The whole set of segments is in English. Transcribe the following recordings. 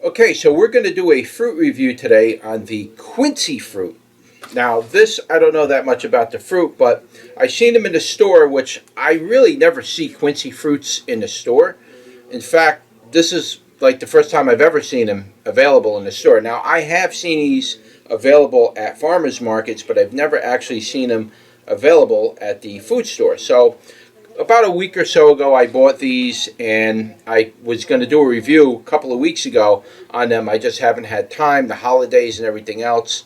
Okay, so we're going to do a fruit review today on the quincy fruit. Now, this, I don't know that much about the fruit, but I've seen them in the store, which I really never see quincy fruits in the store. In fact, this is like the first time I've ever seen them available in the store. Now, I have seen these available at farmers markets, but I've never actually seen them available at the food store. So, about a week or so ago, I bought these, and I was going to do a review a couple of weeks ago on them. I just haven't had time, the holidays and everything else.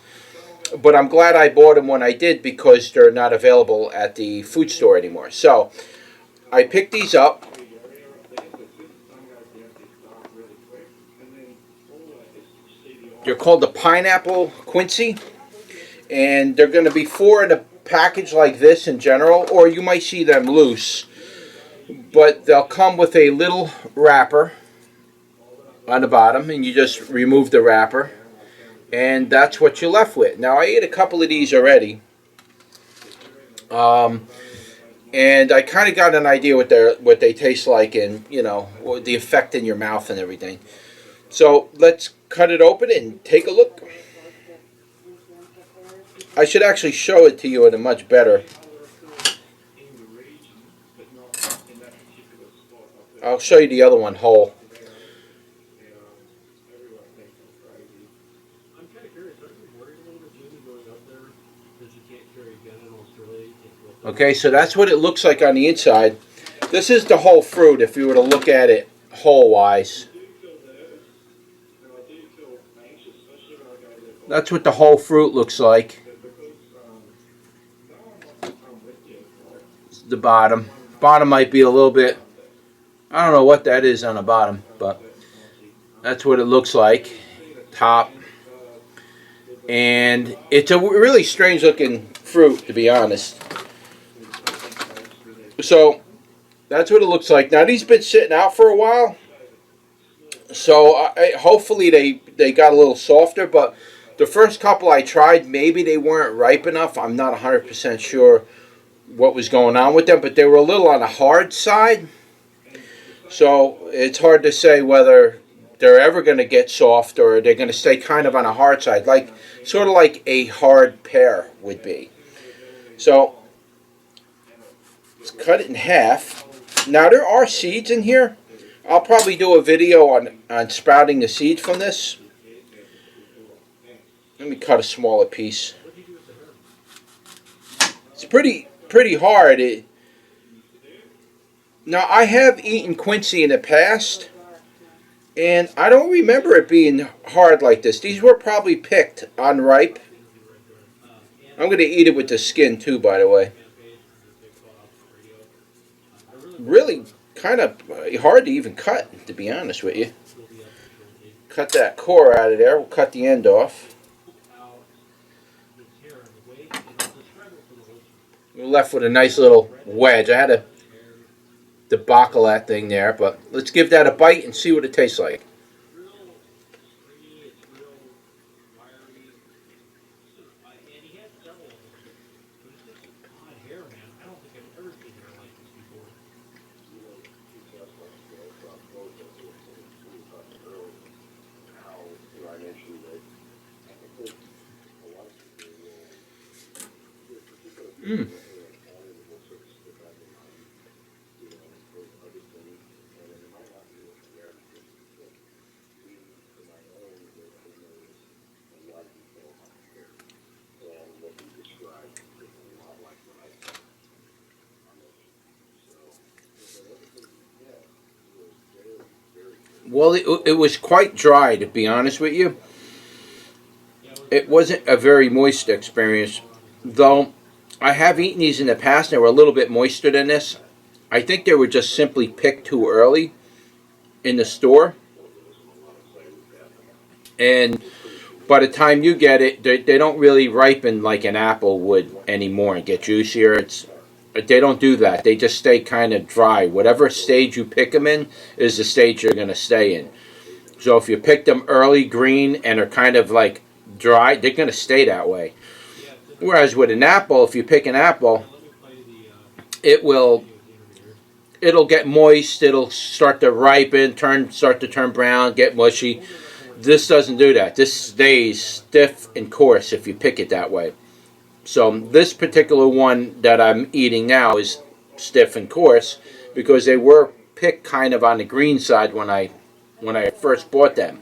But I'm glad I bought them when I did, because they're not available at the food store anymore. So I picked these up. They're called the pineapple quincy, and they're going to be 4 in a package like this in general, or you might see them loose, but they'll come with a little wrapper on the bottom, and you just remove the wrapper, and that's what you're left with. Now, I ate a couple of these already, and I kind of got an idea what they taste like, and the effect in your mouth and everything. So let's cut it open and take a look. I should actually show it to you in a much better. I'll show you the other one whole. Okay, so that's what it looks like on the inside. This is the whole fruit if you were to look at it whole-wise. That's what the whole fruit looks like. The bottom. Bottom might be a little bit, I don't know what that is on the bottom, but that's what it looks like. Top. And it's a really strange looking fruit, to be honest. So that's what it looks like. Now, these been sitting out for a while, so hopefully they got a little softer, but the first couple I tried, maybe they weren't ripe enough. I'm not 100% sure what was going on with them, but they were a little on the hard side. So it's hard to say whether they're ever going to get soft or they're going to stay kind of on a hard side, like sort of like a hard pear would be. So let's cut it in half. Now, there are seeds in here. I'll probably do a video on sprouting the seeds from this. Let me cut a smaller piece. It's pretty hard. Now, I have eaten quincy in the past, and I don't remember it being hard like this. These were probably picked unripe. I'm going to eat it with the skin too, by the way. Really kind of hard to even cut, to be honest with you. Cut that core out of there. We'll cut the end off. We're left with a nice little wedge. I had to debacle that thing there, but let's give that a bite and see what it tastes like. Mmm. Well, it was quite dry, to be honest with you. It wasn't a very moist experience, though I have eaten these in the past and they were a little bit moister than this. I think they were just simply picked too early in the store. And by the time you get it, they don't really ripen like an apple would anymore and get juicier. They don't do that. They just stay kind of dry. Whatever stage you pick them in is the stage you're going to stay in. So if you pick them early green and are kind of like dry, they're going to stay that way. Whereas with an apple, if you pick an apple, it'll get moist, it'll start to ripen, start to turn brown, get mushy, This doesn't do that. This stays stiff and coarse if you pick it that way. So this particular one that I'm eating now is stiff and coarse because they were picked kind of on the green side when I first bought them.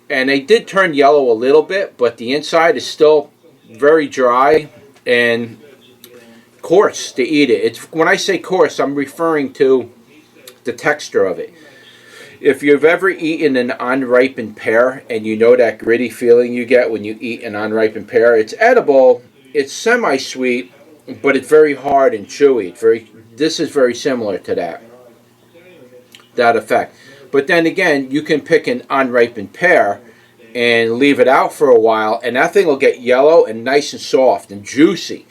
And they did turn yellow a little bit, but the inside is still very dry and coarse to eat it. It's, when I say coarse, I'm referring to the texture of it. If you've ever eaten an unripened pear and you know that gritty feeling you get when you eat an unripened pear, it's edible, it's semi-sweet, but it's very hard and chewy. This is very similar to that effect. But then again, you can pick an unripened pear and leave it out for a while, and that thing will get yellow and nice and soft and juicy.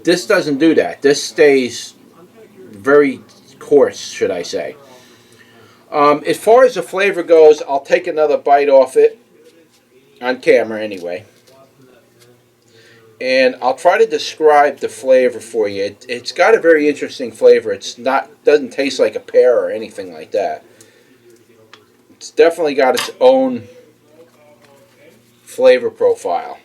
This doesn't do that. This stays very coarse, should I say. As far as the flavor goes, I'll take another bite off it on camera anyway. And I'll try to describe the flavor for you. It's got a very interesting flavor. Doesn't taste like a pear or anything like that. It's definitely got its own flavor profile.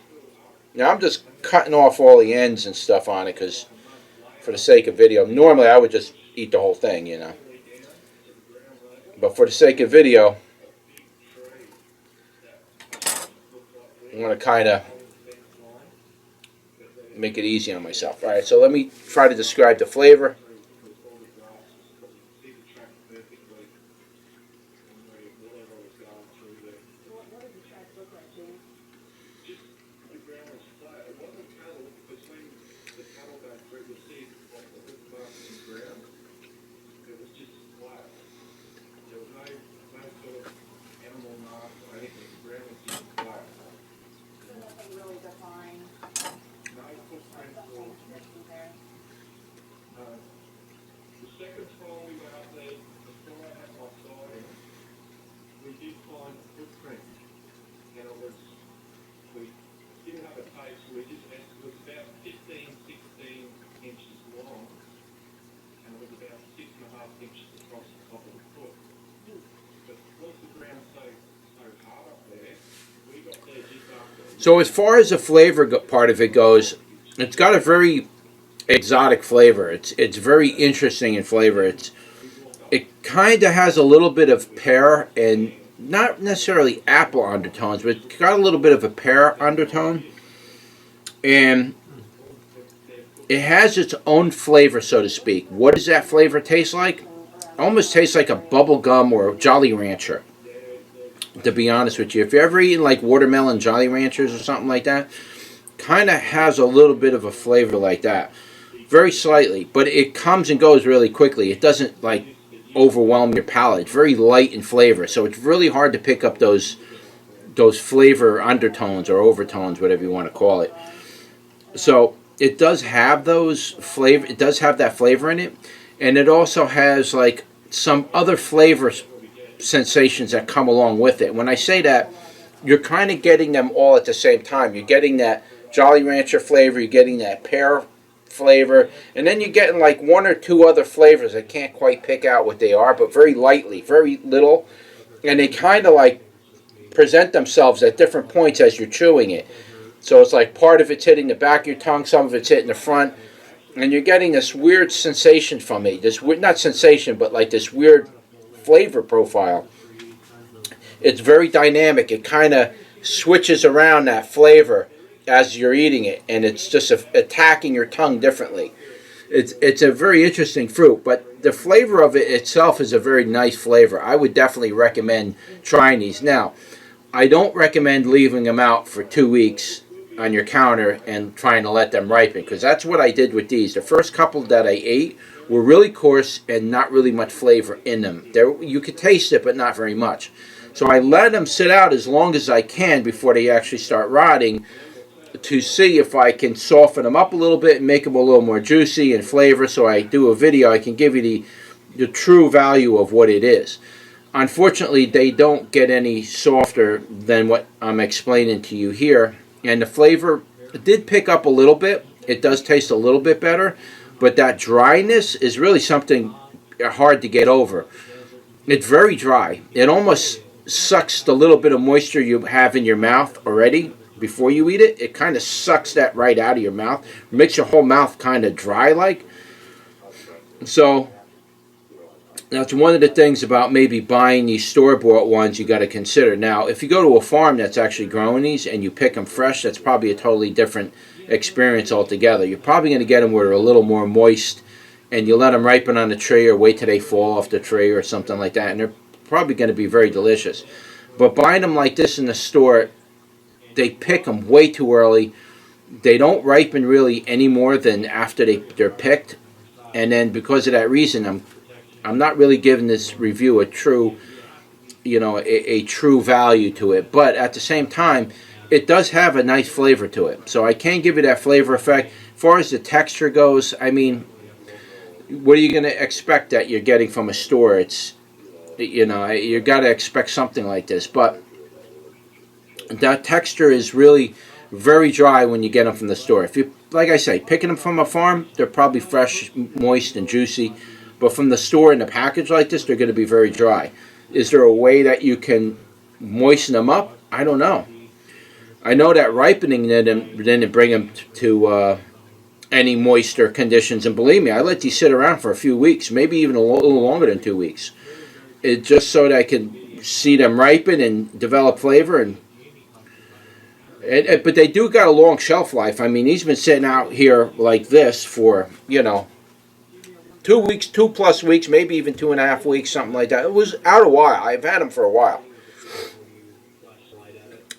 Now I'm just cutting off all the ends and stuff on it because for the sake of video. Normally I would just eat the whole thing, you know. But for the sake of video, I'm going to kind of make it easy on myself. Alright, so let me try to describe the flavor. So as far as the flavor part of it goes, it's got a very exotic flavor. It's very interesting in flavor. It kind of has a little bit of pear and not necessarily apple undertones, but it's got a little bit of a pear undertone. And it has its own flavor, so to speak. What does that flavor taste like? It almost tastes like a bubble gum or a Jolly Rancher, to be honest with you. If you're ever eating like watermelon Jolly Ranchers or something like that, kind of has a little bit of a flavor like that. Very slightly, but it comes and goes really quickly. It doesn't like overwhelm your palate. It's very light in flavor, so it's really hard to pick up those flavor undertones or overtones, whatever you want to call it. So it does have those flavor. It does have that flavor in it, and it also has like some other flavor sensations that come along with it. When I say that, you're kind of getting them all at the same time. You're getting that Jolly Rancher flavor. You're getting that pear flavor, and then you're getting like one or two other flavors. I can't quite pick out what they are, but very lightly, very little, and they kind of like present themselves at different points as you're chewing it. So it's like part of it's hitting the back of your tongue, some of it's hitting the front, and you're getting this weird sensation from it. This weird, not sensation, but like this weird flavor profile. It's very dynamic. It kind of switches around that flavor as you're eating it, and it's just attacking your tongue differently. It's a very interesting fruit, but the flavor of it itself is a very nice flavor. I would definitely recommend trying these. Now, I don't recommend leaving them out for 2 weeks on your counter and trying to let them ripen, because that's what I did with these. The first couple that I ate were really coarse and not really much flavor in them. You could taste it, but not very much. So I let them sit out as long as I can before they actually start rotting, to see if I can soften them up a little bit and make them a little more juicy in flavor. So I do a video, I can give you the true value of what it is. Unfortunately, they don't get any softer than what I'm explaining to you here. And the flavor did pick up a little bit. It does taste a little bit better, but that dryness is really something hard to get over. It's very dry. It almost sucks the little bit of moisture you have in your mouth already before you eat it. It kind of sucks that right out of your mouth. It makes your whole mouth kind of dry like. So that's one of the things about maybe buying these store-bought ones you got to consider. Now, if you go to a farm that's actually growing these and you pick them fresh, that's probably a totally different experience altogether. You're probably going to get them where they're a little more moist, and you let them ripen on the tree or wait till they fall off the tree or something like that, and they're probably going to be very delicious. But buying them like this in the store, they pick them way too early. They don't ripen really any more than after they're picked, and then because of that reason, I'm not really giving this review a true, a true value to it. But at the same time, it does have a nice flavor to it. So I can give you that flavor effect. As far as the texture goes, I mean, what are you going to expect that you're getting from a store? It's, you got to expect something like this. But that texture is really very dry when you get them from the store. If you, like I say, picking them from a farm, they're probably fresh, moist, and juicy. But from the store in a package like this, they're going to be very dry. Is there a way that you can moisten them up? I don't know. I know that ripening didn't bring them to any moisture conditions. And believe me, I let these sit around for a few weeks, maybe even a little longer than 2 weeks. It just so that I can see them ripen and develop flavor. But they do got a long shelf life. I mean, these been sitting out here like this for, 2 weeks, 2+ weeks, maybe even 2.5 weeks, something like that. It was out a while. I've had them for a while.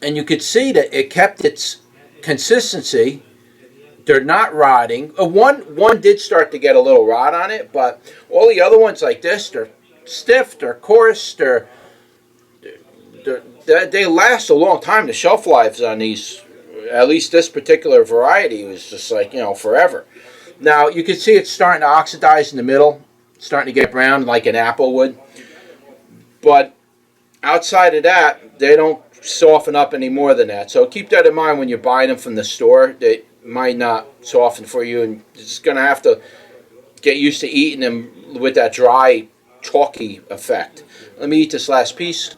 And you could see that it kept its consistency. They're not rotting. One did start to get a little rot on it, but all the other ones like this, they're stiff, they're coarse, they last a long time. The shelf lives on these, at least this particular variety, was just like, forever. Now, you can see it's starting to oxidize in the middle, starting to get brown like an apple would. But outside of that, they don't soften up any more than that. So keep that in mind when you're buying them from the store. They might not soften for you, and you're just going to have to get used to eating them with that dry, chalky effect. Let me eat this last piece.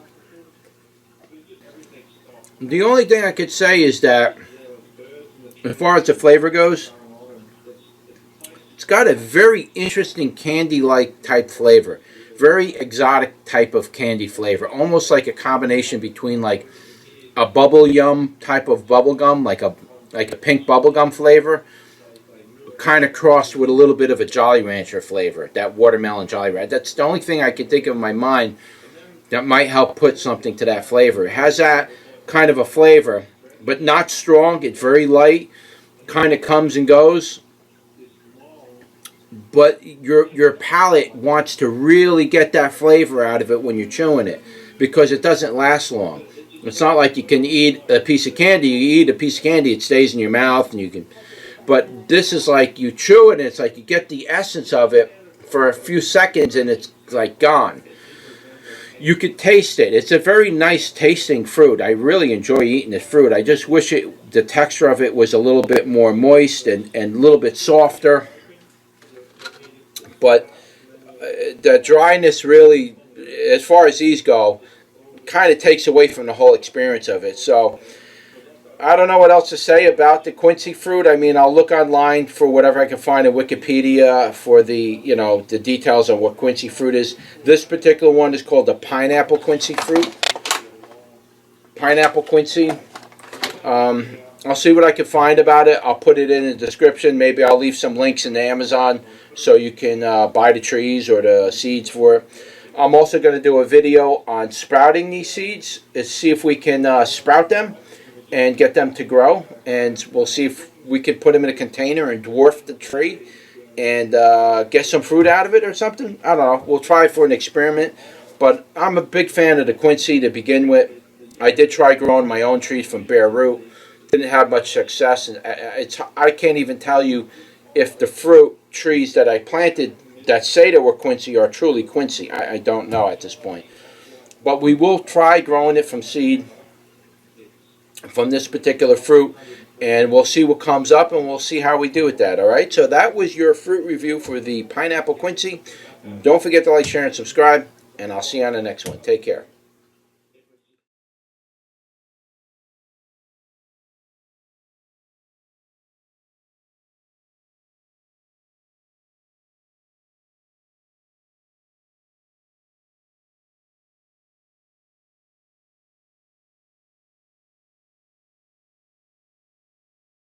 The only thing I could say is that, as far as the flavor goes, it's got a very interesting candy-like type flavor. Very exotic type of candy flavor. Almost like a combination between like a bubble yum type of bubble gum, like a pink bubble gum flavor, kind of crossed with a little bit of a Jolly Rancher flavor. That watermelon Jolly Rancher. That's the only thing I could think of in my mind that might help put something to that flavor. It has that kind of a flavor, but not strong. It's very light. Kind of comes and goes. But your palate wants to really get that flavor out of it when you're chewing it, because it doesn't last long. It's not like you can eat a piece of candy. You eat a piece of candy, it stays in your mouth, and you can. But this is like you chew it, and it's like you get the essence of it for a few seconds, and it's like gone. You could taste it. It's a very nice tasting fruit. I really enjoy eating this fruit. I just wish the texture of it was a little bit more moist and a little bit softer. But the dryness really, as far as these go, kind of takes away from the whole experience of it. So I don't know what else to say about the Quincy fruit. I mean, I'll look online for whatever I can find in Wikipedia for the details on what Quincy fruit is. This particular one is called the pineapple Quincy fruit. Pineapple Quincy. I'll see what I can find about it. I'll put it in the description. Maybe I'll leave some links in the Amazon so you can buy the trees or the seeds for it. I'm also going to do a video on sprouting these seeds. Let's see if we can sprout them and get them to grow. And we'll see if we can put them in a container and dwarf the tree and get some fruit out of it or something. I don't know. We'll try it for an experiment. But I'm a big fan of the Quincy to begin with. I did try growing my own trees from bare root. Didn't have much success. And I can't even tell you if the fruit trees that I planted that say they were Quincy are truly Quincy. I don't know at this point. But we will try growing it from seed from this particular fruit, and we'll see what comes up, and we'll see how we do with that. All right, so that was your fruit review for the pineapple Quincy. Don't forget to like, share, and subscribe, and I'll see you on the next one. Take care.